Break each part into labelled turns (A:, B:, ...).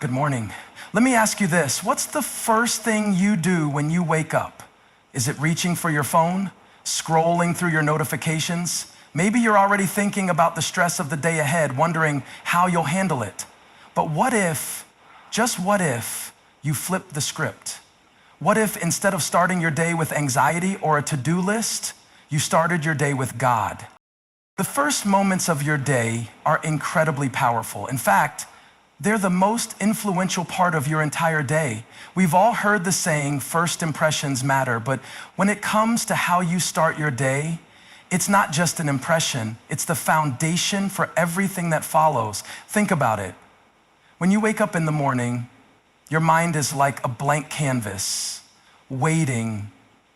A: Good morning. Let me ask you this. What's the first thing you do when you wake up? Is it reaching for your phone? Scrolling through your notifications? Maybe you're already thinking about the stress of the day ahead, wondering how you'll handle it. But what if, just what if, you flip the script? What if instead of starting your day with anxiety or a to-do list, you started your day with God? The first moments of your day are incredibly powerful. In fact, they're the most influential part of your entire day. We've all heard the saying, first impressions matter, but when it comes to how you start your day, it's not just an impression, it's the foundation for everything that follows. Think about it. When you wake up in the morning, your mind is like a blank canvas, waiting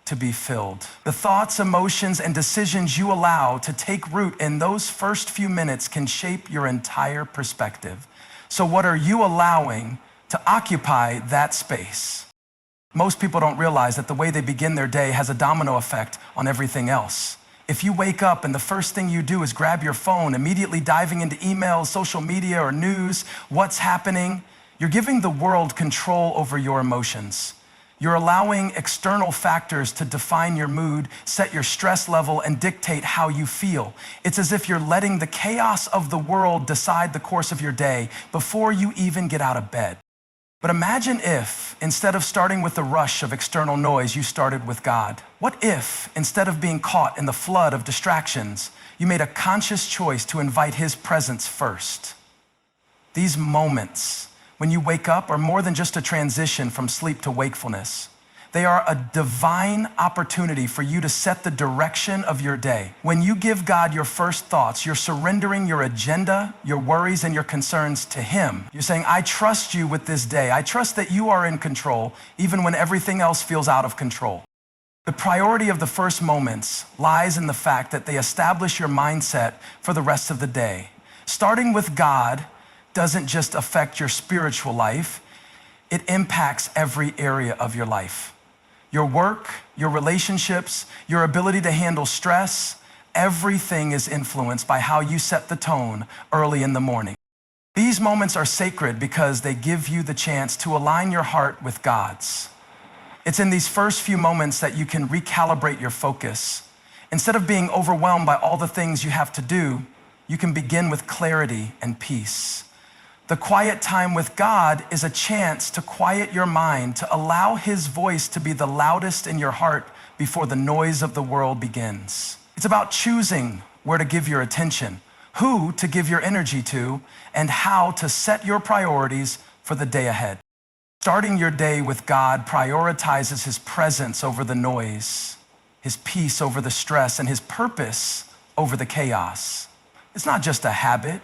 A: to be filled. The thoughts, emotions, and decisions you allow to take root in those first few minutes can shape your entire perspective. So what are you allowing to occupy that space? Most people don't realize that the way they begin their day has a domino effect on everything else. If you wake up and the first thing you do is grab your phone, immediately diving into emails, social media, or news, what's happening, you're giving the world control over your emotions. You're allowing external factors to define your mood, set your stress level, and dictate how you feel. It's as if you're letting the chaos of the world decide the course of your day before you even get out of bed. But imagine if, instead of starting with the rush of external noise, you started with God. What if, instead of being caught in the flood of distractions, you made a conscious choice to invite His presence first? These moments, when you wake up, are more than just a transition from sleep to wakefulness. They are a divine opportunity for you to set the direction of your day. When you give God your first thoughts, you're surrendering your agenda, your worries, and your concerns to Him. You're saying, I trust you with this day. I trust that you are in control, even when everything else feels out of control. The priority of the first moments lies in the fact that they establish your mindset for the rest of the day. Starting with God doesn't just affect your spiritual life, it impacts every area of your life. Your work, your relationships, your ability to handle stress, everything is influenced by how you set the tone early in the morning. These moments are sacred because they give you the chance to align your heart with God's. It's in these first few moments that you can recalibrate your focus. Instead of being overwhelmed by all the things you have to do, you can begin with clarity and peace. The quiet time with God is a chance to quiet your mind, to allow His voice to be the loudest in your heart before the noise of the world begins. It's about choosing where to give your attention, who to give your energy to, and how to set your priorities for the day ahead. Starting your day with God prioritizes His presence over the noise, His peace over the stress, and His purpose over the chaos. It's not just a habit.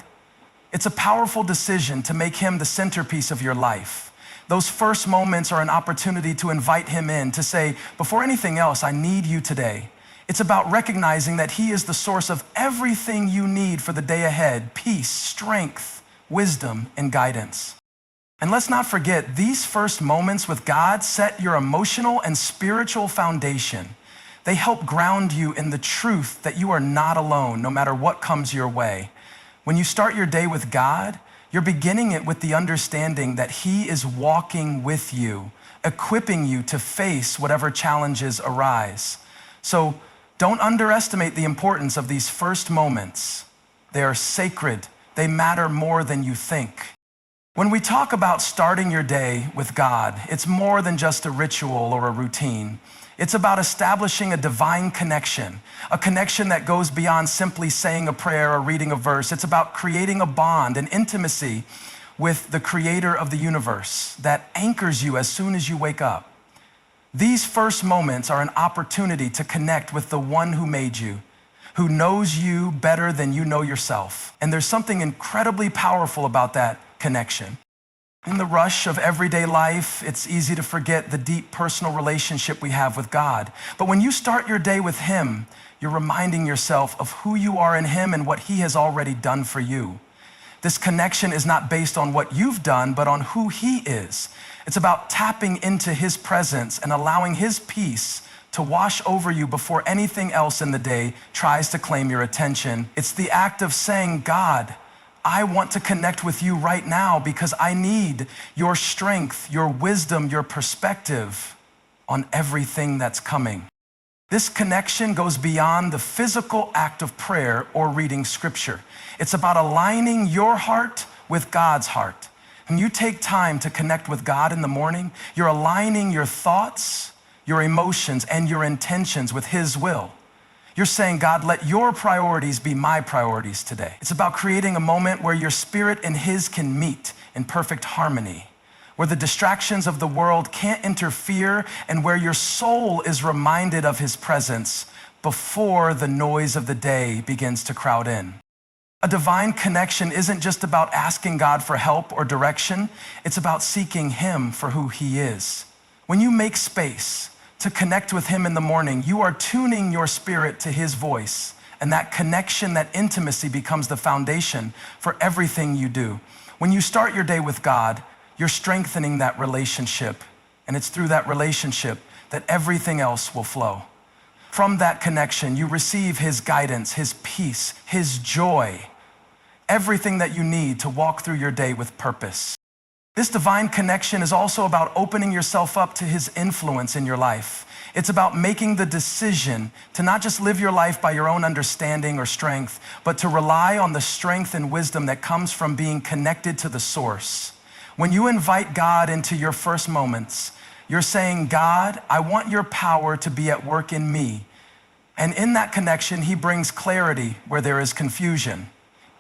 A: It's a powerful decision to make Him the centerpiece of your life. Those first moments are an opportunity to invite Him in, to say, before anything else, I need you today. It's about recognizing that He is the source of everything you need for the day ahead: peace, strength, wisdom, and guidance. And let's not forget, these first moments with God set your emotional and spiritual foundation. They help ground you in the truth that you are not alone, no matter what comes your way. When you start your day with God, you're beginning it with the understanding that He is walking with you, equipping you to face whatever challenges arise. So don't underestimate the importance of these first moments. They are sacred. They matter more than you think. When we talk about starting your day with God, it's more than just a ritual or a routine. It's about establishing a divine connection, a connection that goes beyond simply saying a prayer or reading a verse. It's about creating a bond, an intimacy with the Creator of the universe that anchors you as soon as you wake up. These first moments are an opportunity to connect with the one who made you, who knows you better than you know yourself. And there's something incredibly powerful about that connection. In the rush of everyday life, it's easy to forget the deep personal relationship we have with God. But when you start your day with Him, you're reminding yourself of who you are in Him and what He has already done for you. This connection is not based on what you've done, but on who He is. It's about tapping into His presence and allowing His peace to wash over you before anything else in the day tries to claim your attention. It's the act of saying, God, I want to connect with you right now because I need your strength, your wisdom, your perspective on everything that's coming. This connection goes beyond the physical act of prayer or reading scripture. It's about aligning your heart with God's heart. When you take time to connect with God in the morning, you're aligning your thoughts, your emotions, and your intentions with His will. You're saying, God, let your priorities be my priorities today. It's about creating a moment where your spirit and His can meet in perfect harmony, where the distractions of the world can't interfere, and where your soul is reminded of His presence before the noise of the day begins to crowd in. A divine connection isn't just about asking God for help or direction. It's about seeking Him for who He is. When you make space to connect with Him in the morning, you are tuning your spirit to His voice. And that connection, that intimacy becomes the foundation for everything you do. When you start your day with God, you're strengthening that relationship. And it's through that relationship that everything else will flow. From that connection, you receive His guidance, His peace, His joy, everything that you need to walk through your day with purpose. This divine connection is also about opening yourself up to His influence in your life. It's about making the decision to not just live your life by your own understanding or strength, but to rely on the strength and wisdom that comes from being connected to the source. When you invite God into your first moments, you're saying, God, I want your power to be at work in me. And in that connection, He brings clarity where there is confusion,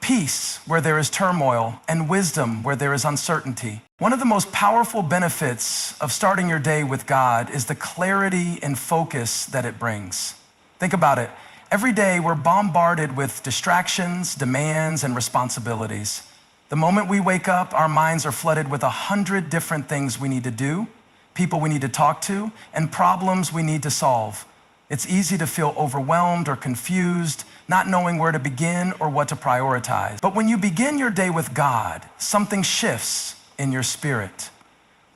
A: peace where there is turmoil, and wisdom where there is uncertainty. One of the most powerful benefits of starting your day with God is the clarity and focus that it brings. Think about it. Every day we're bombarded with distractions, demands, and responsibilities. The moment we wake up, our minds are flooded with 100 different things we need to do, people we need to talk to, and problems we need to solve. It's easy to feel overwhelmed or confused, not knowing where to begin or what to prioritize. But when you begin your day with God, something shifts in your spirit.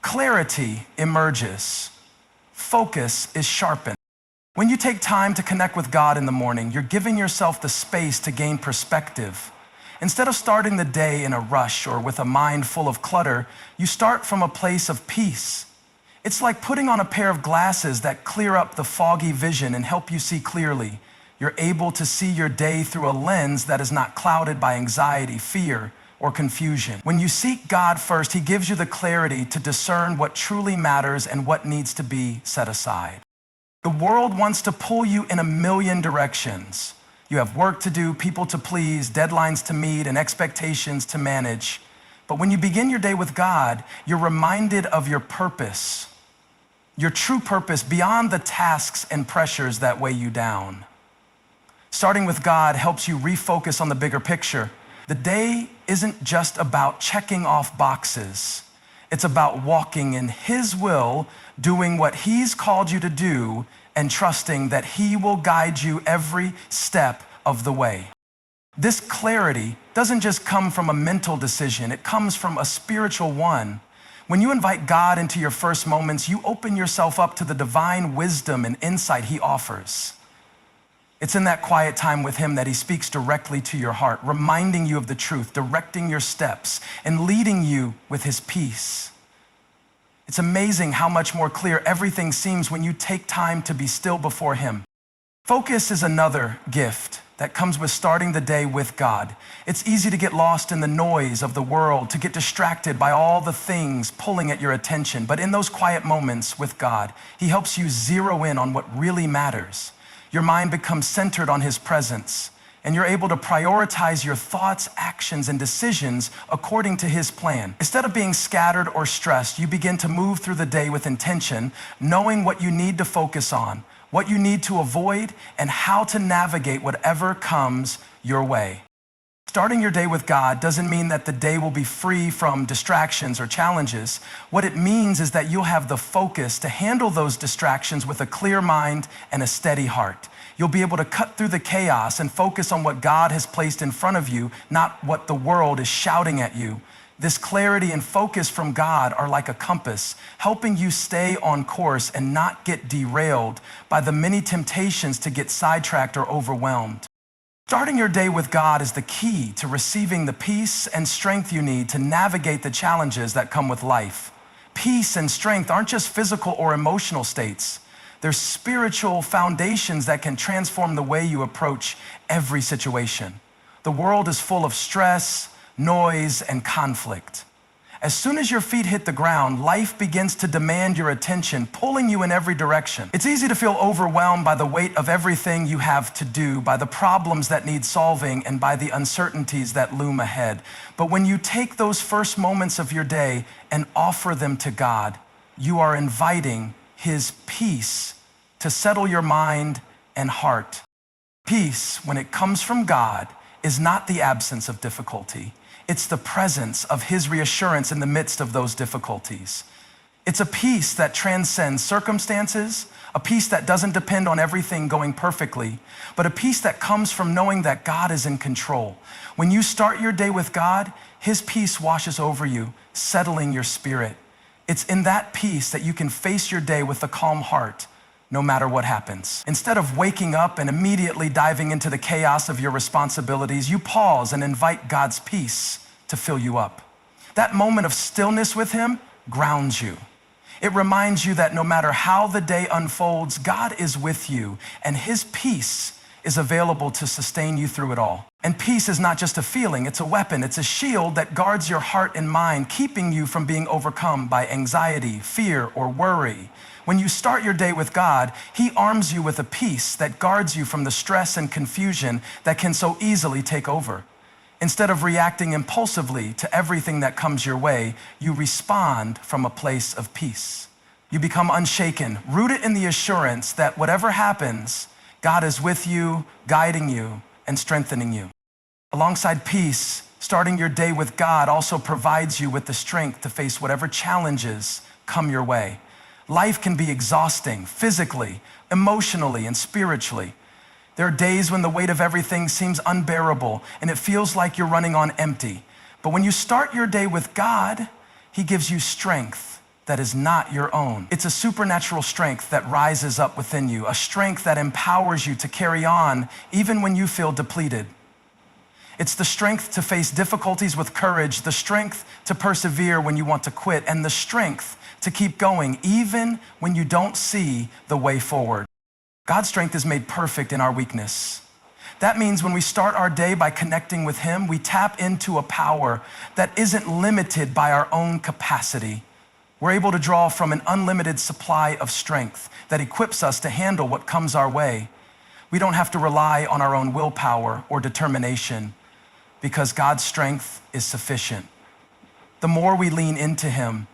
A: Clarity emerges. Focus is sharpened. When you take time to connect with God in the morning, you're giving yourself the space to gain perspective. Instead of starting the day in a rush or with a mind full of clutter, you start from a place of peace. It's like putting on a pair of glasses that clear up the foggy vision and help you see clearly. You're able to see your day through a lens that is not clouded by anxiety, fear, or confusion. When you seek God first, He gives you the clarity to discern what truly matters and what needs to be set aside. The world wants to pull you in a million directions. You have work to do, people to please, deadlines to meet, and expectations to manage. But when you begin your day with God, you're reminded of your purpose, your true purpose beyond the tasks and pressures that weigh you down. Starting with God helps you refocus on the bigger picture. The day isn't just about checking off boxes. It's about walking in His will, doing what He's called you to do, and trusting that He will guide you every step of the way. This clarity doesn't just come from a mental decision, it comes from a spiritual one. When you invite God into your first moments, you open yourself up to the divine wisdom and insight He offers. It's in that quiet time with Him that He speaks directly to your heart, reminding you of the truth, directing your steps, and leading you with His peace. It's amazing how much more clear everything seems when you take time to be still before Him. Focus is another gift that comes with starting the day with God. It's easy to get lost in the noise of the world, to get distracted by all the things pulling at your attention. But in those quiet moments with God, He helps you zero in on what really matters. Your mind becomes centered on His presence, and you're able to prioritize your thoughts, actions, and decisions according to His plan. Instead of being scattered or stressed, you begin to move through the day with intention, knowing what you need to focus on, what you need to avoid, and how to navigate whatever comes your way. Starting your day with God doesn't mean that the day will be free from distractions or challenges. What it means is that you'll have the focus to handle those distractions with a clear mind and a steady heart. You'll be able to cut through the chaos and focus on what God has placed in front of you, not what the world is shouting at you. This clarity and focus from God are like a compass, helping you stay on course and not get derailed by the many temptations to get sidetracked or overwhelmed. Starting your day with God is the key to receiving the peace and strength you need to navigate the challenges that come with life. Peace and strength aren't just physical or emotional states. They're spiritual foundations that can transform the way you approach every situation. The world is full of stress, noise, and conflict. As soon as your feet hit the ground, life begins to demand your attention, pulling you in every direction. It's easy to feel overwhelmed by the weight of everything you have to do, by the problems that need solving, and by the uncertainties that loom ahead. But when you take those first moments of your day and offer them to God, you are inviting His peace to settle your mind and heart. Peace, when it comes from God, is not the absence of difficulty. It's the presence of His reassurance in the midst of those difficulties. It's a peace that transcends circumstances, a peace that doesn't depend on everything going perfectly, but a peace that comes from knowing that God is in control. When you start your day with God, His peace washes over you, settling your spirit. It's in that peace that you can face your day with a calm heart, no matter what happens. Instead of waking up and immediately diving into the chaos of your responsibilities, you pause and invite God's peace to fill you up. That moment of stillness with Him grounds you. It reminds you that no matter how the day unfolds, God is with you, and His peace is available to sustain you through it all. And peace is not just a feeling, it's a weapon. It's a shield that guards your heart and mind, keeping you from being overcome by anxiety, fear, or worry. When you start your day with God, He arms you with a peace that guards you from the stress and confusion that can so easily take over. Instead of reacting impulsively to everything that comes your way, you respond from a place of peace. You become unshaken, rooted in the assurance that whatever happens, God is with you, guiding you, and strengthening you. Alongside peace, starting your day with God also provides you with the strength to face whatever challenges come your way. Life can be exhausting physically, emotionally, and spiritually. There are days when the weight of everything seems unbearable and it feels like you're running on empty. But when you start your day with God, He gives you strength that is not your own. It's a supernatural strength that rises up within you, a strength that empowers you to carry on even when you feel depleted. It's the strength to face difficulties with courage, the strength to persevere when you want to quit, and the strength to keep going even when you don't see the way forward. God's strength is made perfect in our weakness. That means when we start our day by connecting with Him, we tap into a power that isn't limited by our own capacity. We're able to draw from an unlimited supply of strength that equips us to handle what comes our way. We don't have to rely on our own willpower or determination because God's strength is sufficient. The more we lean into Him,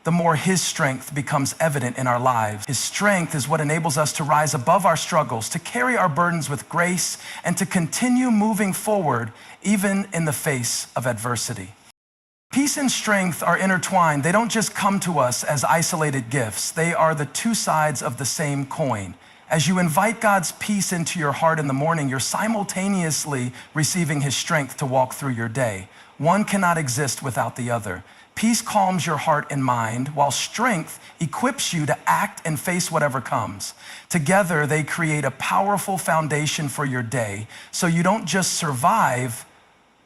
A: the more His strength becomes evident in our lives. His strength is what enables us to rise above our struggles, to carry our burdens with grace, and to continue moving forward even in the face of adversity. Peace and strength are intertwined. They don't just come to us as isolated gifts. They are the two sides of the same coin. As you invite God's peace into your heart in the morning, you're simultaneously receiving His strength to walk through your day. One cannot exist without the other. Peace calms your heart and mind, while strength equips you to act and face whatever comes. Together, they create a powerful foundation for your day, so you don't just survive.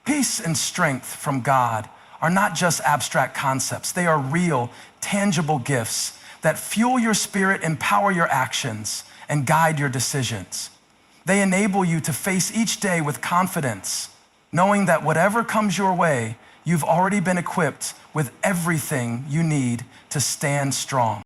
A: Peace and strength from God are not just abstract concepts. They are real, tangible gifts that fuel your spirit, empower your actions, and guide your decisions. They enable you to face each day with confidence, knowing that whatever comes your way, you've already been equipped with everything you need to stand strong.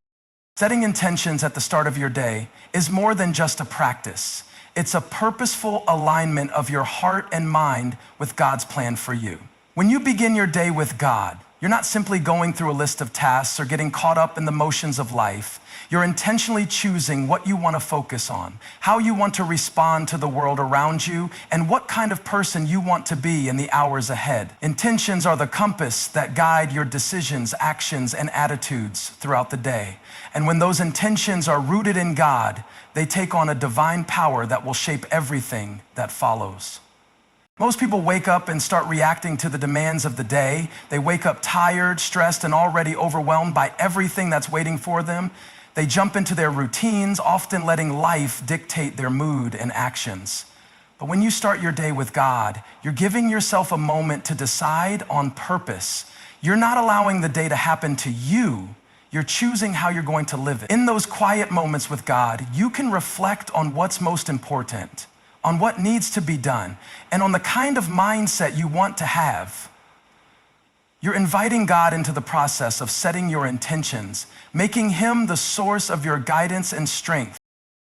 A: Setting intentions at the start of your day is more than just a practice. It's a purposeful alignment of your heart and mind with God's plan for you. When you begin your day with God, you're not simply going through a list of tasks or getting caught up in the motions of life. You're intentionally choosing what you want to focus on, how you want to respond to the world around you, and what kind of person you want to be in the hours ahead. Intentions are the compass that guide your decisions, actions, and attitudes throughout the day. And when those intentions are rooted in God, they take on a divine power that will shape everything that follows. Most people wake up and start reacting to the demands of the day. They wake up tired, stressed, and already overwhelmed by everything that's waiting for them. They jump into their routines, often letting life dictate their mood and actions. But when you start your day with God, you're giving yourself a moment to decide on purpose. You're not allowing the day to happen to you. You're choosing how you're going to live it. In those quiet moments with God, you can reflect on what's most important, on what needs to be done, and on the kind of mindset you want to have. You're inviting God into the process of setting your intentions, making Him the source of your guidance and strength.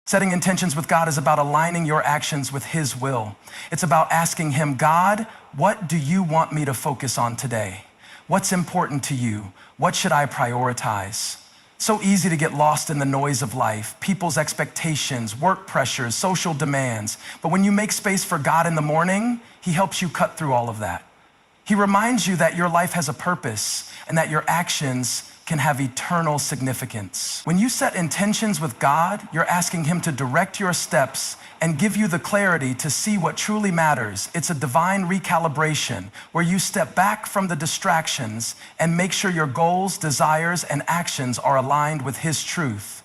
A: Setting intentions with God is about aligning your actions with His will. It's about asking Him, God, what do you want me to focus on today? What's important to you? What should I prioritize? So easy to get lost in the noise of life, people's expectations, work pressures, social demands. But when you make space for God in the morning, He helps you cut through all of that. He reminds you that your life has a purpose and that your actions can have eternal significance. When you set intentions with God, you're asking Him to direct your steps and give you the clarity to see what truly matters. It's a divine recalibration where you step back from the distractions and make sure your goals, desires, and actions are aligned with His truth.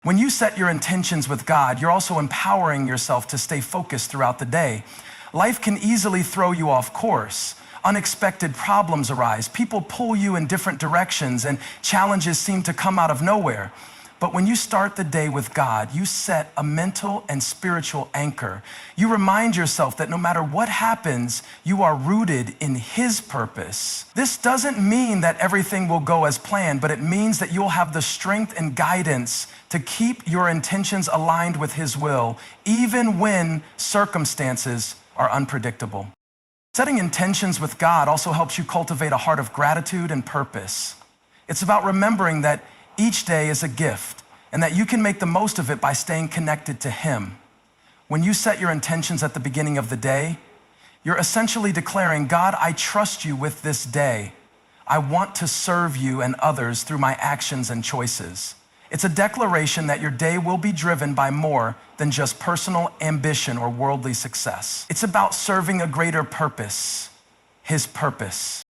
A: When you set your intentions with God, you're also empowering yourself to stay focused throughout the day. Life can easily throw you off course. Unexpected problems arise. People pull you in different directions and challenges seem to come out of nowhere. But when you start the day with God, you set a mental and spiritual anchor. You remind yourself that no matter what happens, you are rooted in His purpose. This doesn't mean that everything will go as planned, but it means that you'll have the strength and guidance to keep your intentions aligned with His will, even when circumstances are unpredictable. Setting intentions with God also helps you cultivate a heart of gratitude and purpose. It's about remembering that each day is a gift and that you can make the most of it by staying connected to Him. When you set your intentions at the beginning of the day, you're essentially declaring, God, I trust you with this day. I want to serve you and others through my actions and choices. It's a declaration that your day will be driven by more than just personal ambition or worldly success. It's about serving a greater purpose, His purpose.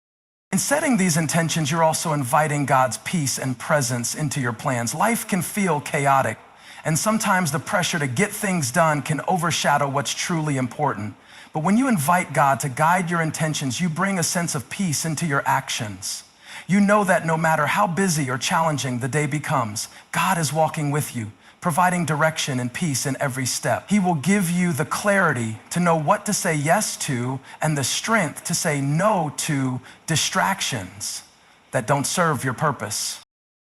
A: In setting these intentions, you're also inviting God's peace and presence into your plans. Life can feel chaotic, and sometimes the pressure to get things done can overshadow what's truly important. But when you invite God to guide your intentions, you bring a sense of peace into your actions. You know that no matter how busy or challenging the day becomes, God is walking with you, providing direction and peace in every step. He will give you the clarity to know what to say yes to and the strength to say no to distractions that don't serve your purpose.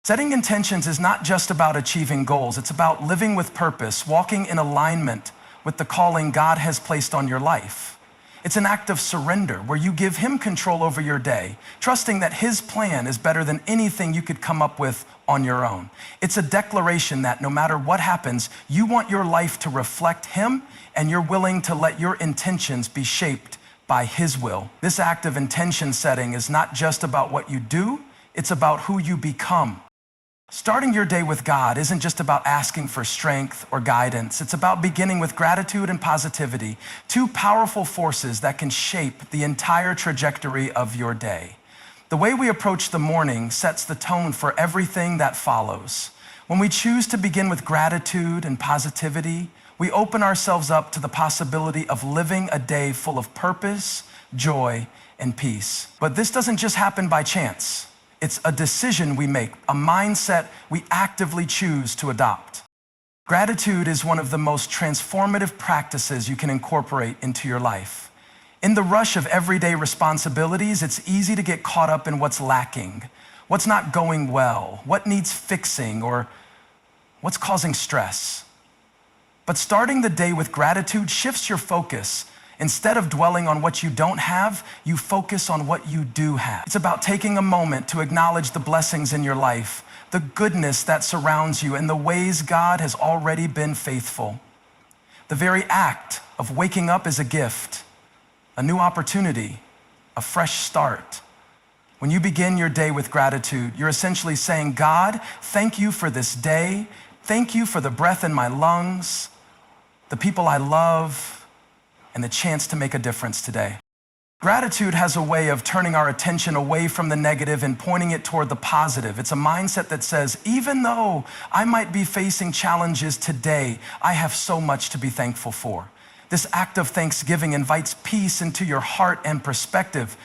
A: Setting intentions is not just about achieving goals. It's about living with purpose, walking in alignment with the calling God has placed on your life. It's an act of surrender where you give Him control over your day, trusting that His plan is better than anything you could come up with on your own. It's a declaration that no matter what happens, you want your life to reflect Him and you're willing to let your intentions be shaped by His will. This act of intention setting is not just about what you do, it's about who you become. Starting your day with God isn't just about asking for strength or guidance. It's about beginning with gratitude and positivity, two powerful forces that can shape the entire trajectory of your day. The way we approach the morning sets the tone for everything that follows. When we choose to begin with gratitude and positivity, we open ourselves up to the possibility of living a day full of purpose, joy, and peace. But this doesn't just happen by chance. It's a decision we make, a mindset we actively choose to adopt. Gratitude is one of the most transformative practices you can incorporate into your life. In the rush of everyday responsibilities, it's easy to get caught up in what's lacking, what's not going well, what needs fixing, or what's causing stress. But starting the day with gratitude shifts your focus. Instead of dwelling on what you don't have, you focus on what you do have. It's about taking a moment to acknowledge the blessings in your life, the goodness that surrounds you, and the ways God has already been faithful. The very act of waking up is a gift, a new opportunity, a fresh start. When you begin your day with gratitude, you're essentially saying, God, thank you for this day. Thank you for the breath in my lungs, the people I love, and the chance to make a difference today. Gratitude has a way of turning our attention away from the negative and pointing it toward the positive. It's a mindset that says, even though I might be facing challenges today, I have so much to be thankful for. This act of thanksgiving invites peace into your heart and perspective.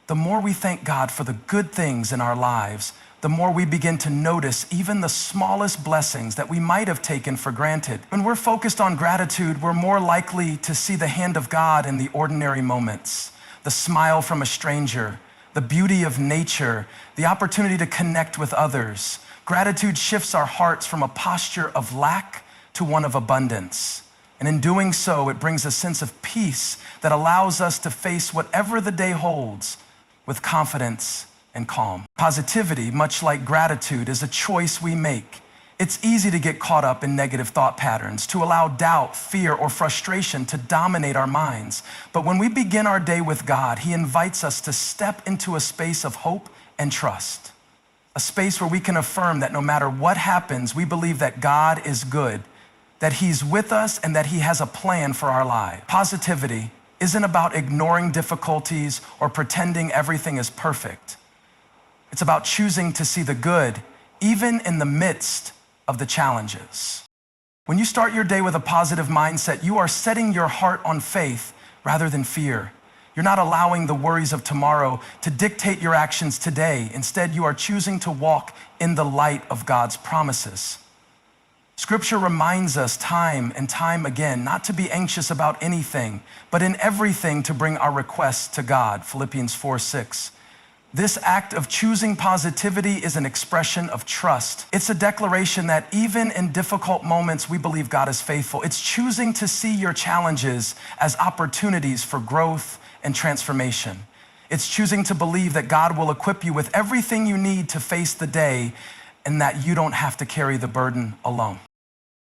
A: The more we thank God for the good things in our lives, the more we begin to notice even the smallest blessings that we might have taken for granted. When we're focused on gratitude, we're more likely to see the hand of God in the ordinary moments, the smile from a stranger, the beauty of nature, the opportunity to connect with others. Gratitude shifts our hearts from a posture of lack to one of abundance. And in doing so, it brings a sense of peace that allows us to face whatever the day holds with confidence and calm. Positivity, much like gratitude, is a choice we make. It's easy to get caught up in negative thought patterns, to allow doubt, fear, or frustration to dominate our minds. But when we begin our day with God, He invites us to step into a space of hope and trust, a space where we can affirm that no matter what happens, we believe that God is good, that He's with us, and that He has a plan for our lives. Positivity isn't about ignoring difficulties or pretending everything is perfect. It's about choosing to see the good, even in the midst of the challenges. When you start your day with a positive mindset, you are setting your heart on faith rather than fear. You're not allowing the worries of tomorrow to dictate your actions today. Instead, you are choosing to walk in the light of God's promises. Scripture reminds us time and time again not to be anxious about anything, but in everything to bring our requests to God, Philippians 4:6. This act of choosing positivity is an expression of trust. It's a declaration that even in difficult moments, we believe God is faithful. It's choosing to see your challenges as opportunities for growth and transformation. It's choosing to believe that God will equip you with everything you need to face the day and that you don't have to carry the burden alone.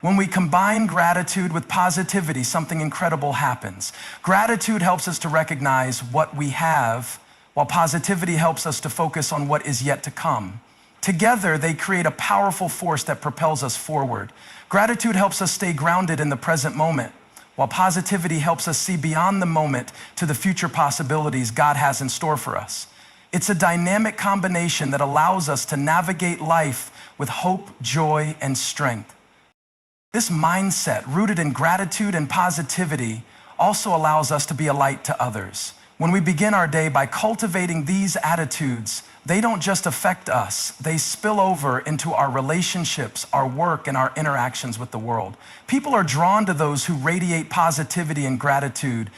A: When we combine gratitude with positivity, something incredible happens. Gratitude helps us to recognize what we have, while positivity helps us to focus on what is yet to come. Together, they create a powerful force that propels us forward. Gratitude helps us stay grounded in the present moment, while positivity helps us see beyond the moment to the future possibilities God has in store for us. It's a dynamic combination that allows us to navigate life with hope, joy, and strength. This mindset, rooted in gratitude and positivity, also allows us to be a light to others. When we begin our day by cultivating these attitudes, they don't just affect us, they spill over into our relationships, our work, and our interactions with the world. People are drawn to those who radiate positivity and gratitude.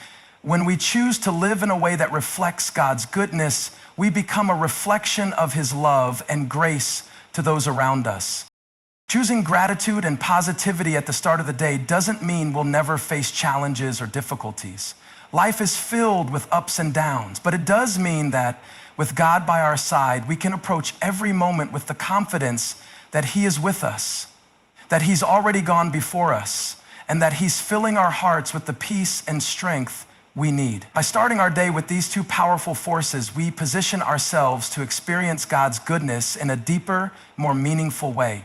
A: When we choose to live in a way that reflects God's goodness, we become a reflection of His love and grace to those around us. Choosing gratitude and positivity at the start of the day doesn't mean we'll never face challenges or difficulties. Life is filled with ups and downs, but it does mean that with God by our side, we can approach every moment with the confidence that He is with us, that He's already gone before us, and that He's filling our hearts with the peace and strength we need. By starting our day with these two powerful forces, we position ourselves to experience God's goodness in a deeper, more meaningful way.